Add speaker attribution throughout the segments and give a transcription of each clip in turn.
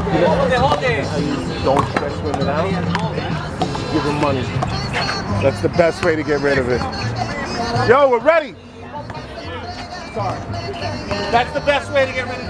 Speaker 1: Hold it.
Speaker 2: Don't stress women out. Give them money. That's the best way to get rid of it. Yo, we're ready. Sorry. That's the best way to get rid of it.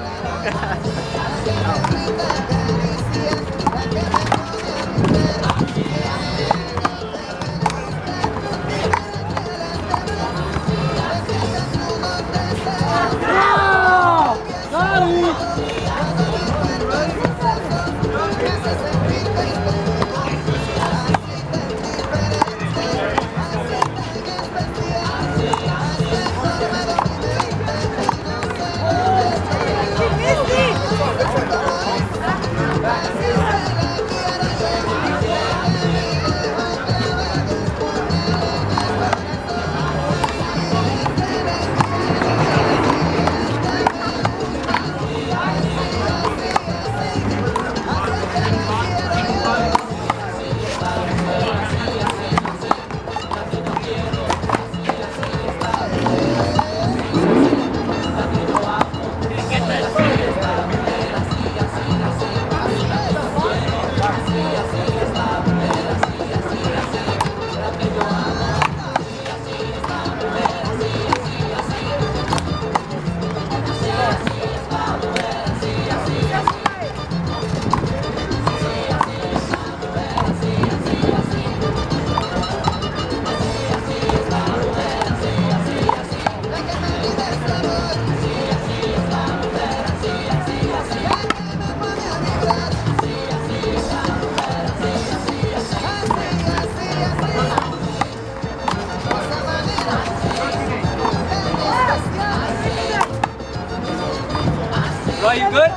Speaker 1: Are you good?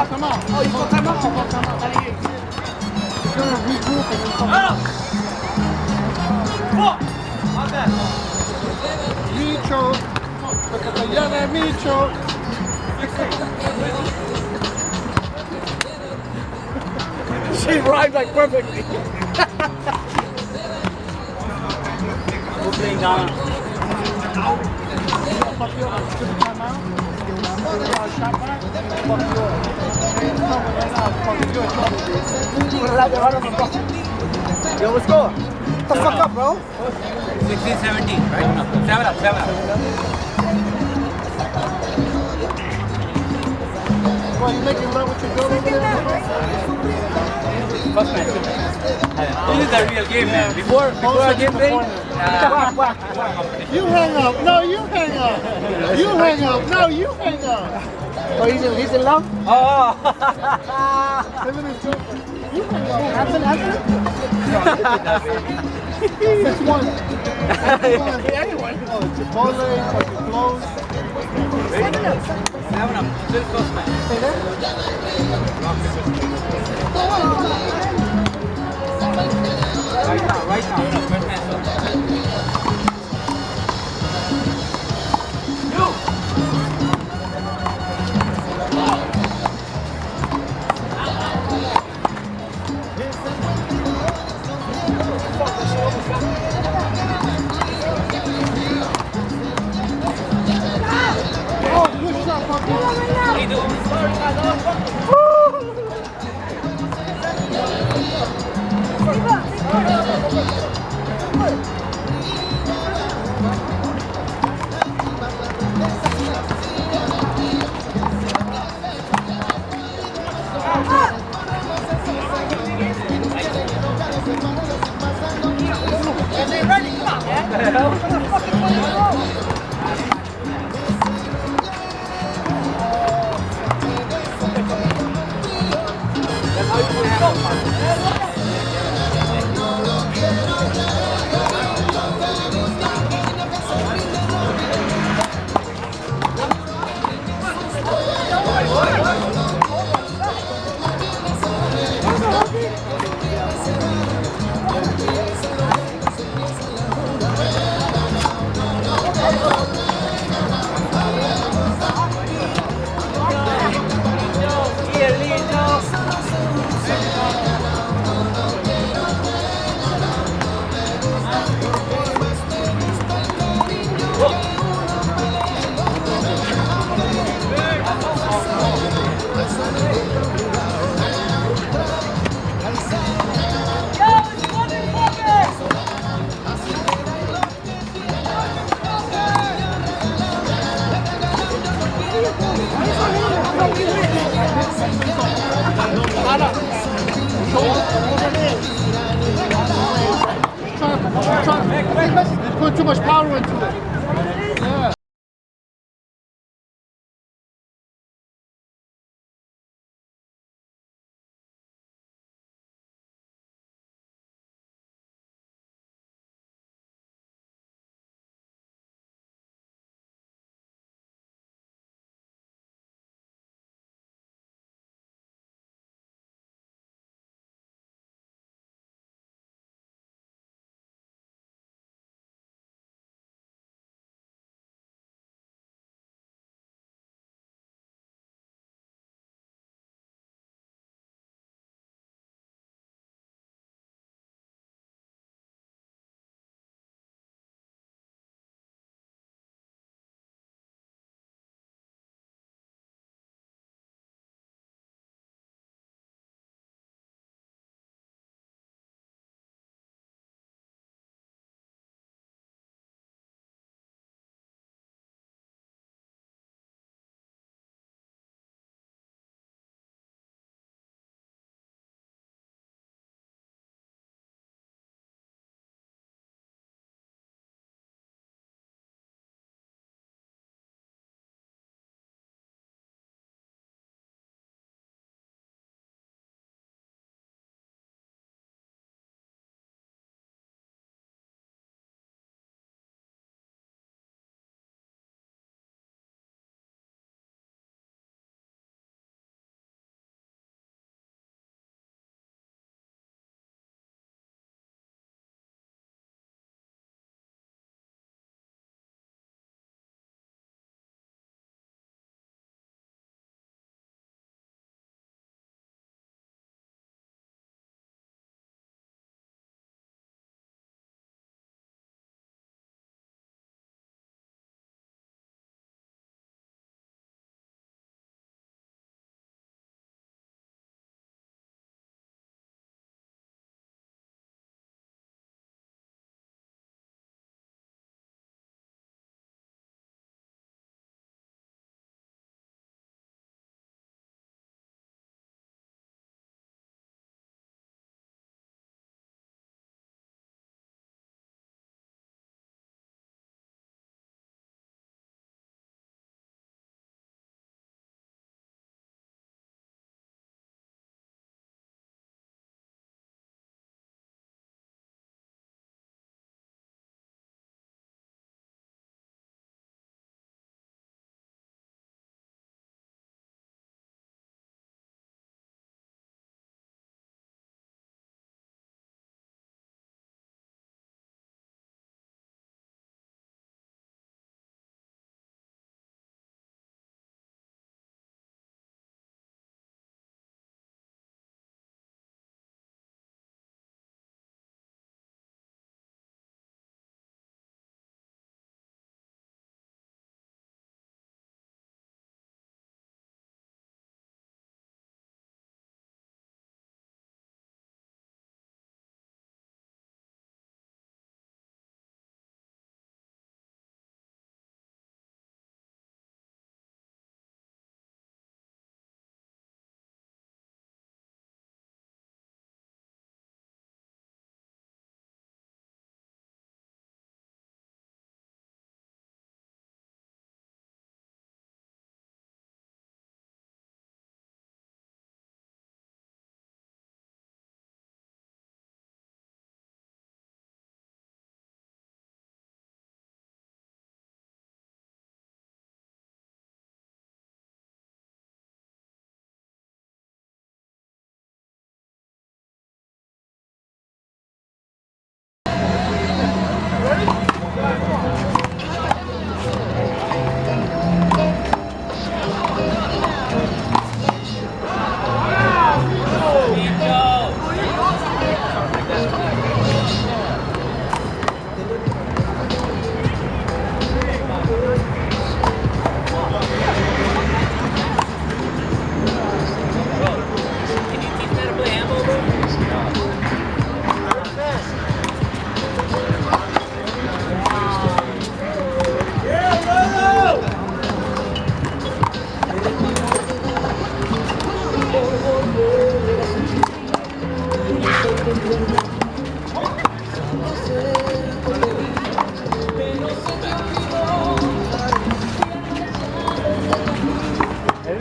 Speaker 3: Come on. Oh, you go time out? Oh, go time out. You're going to regroup and then come out. Micho. Porque te llame Micho. She rhymed like perfectly.
Speaker 1: We're playing Donna.
Speaker 3: Fuck you up. Give me time out. Shot back. Fuck you up. Yo, what's going? What the fuck up, bro?
Speaker 1: 16, 17, right? 7 up.
Speaker 3: Bro, you making love with your girl over there?
Speaker 1: First match. This is the real game, man. Before a game thing,
Speaker 3: you hang up. No, you hang up. You hang up. No, you hang up. Oh, he's in love?
Speaker 1: Oh.
Speaker 3: Him and his girlfriend. You hang up. Anthony? Which one? Anyone. Oh, Chipotle, fucking clothes.
Speaker 1: 7 up. Still first match.
Speaker 3: Stay there?
Speaker 1: Right now. First match.
Speaker 3: Oh, good shot, fucker. Put too much power into it. Yeah.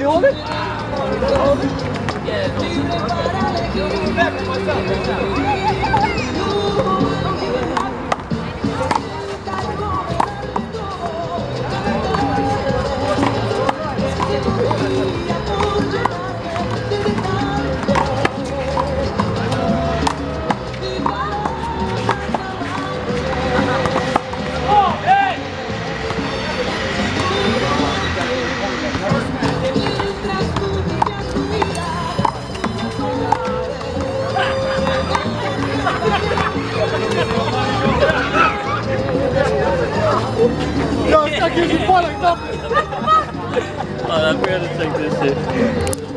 Speaker 1: you hold it? Hold it? Yeah. Back to myself.
Speaker 3: Yo, it's not giving you point like nothing.
Speaker 1: Oh, I forgot to check this shit.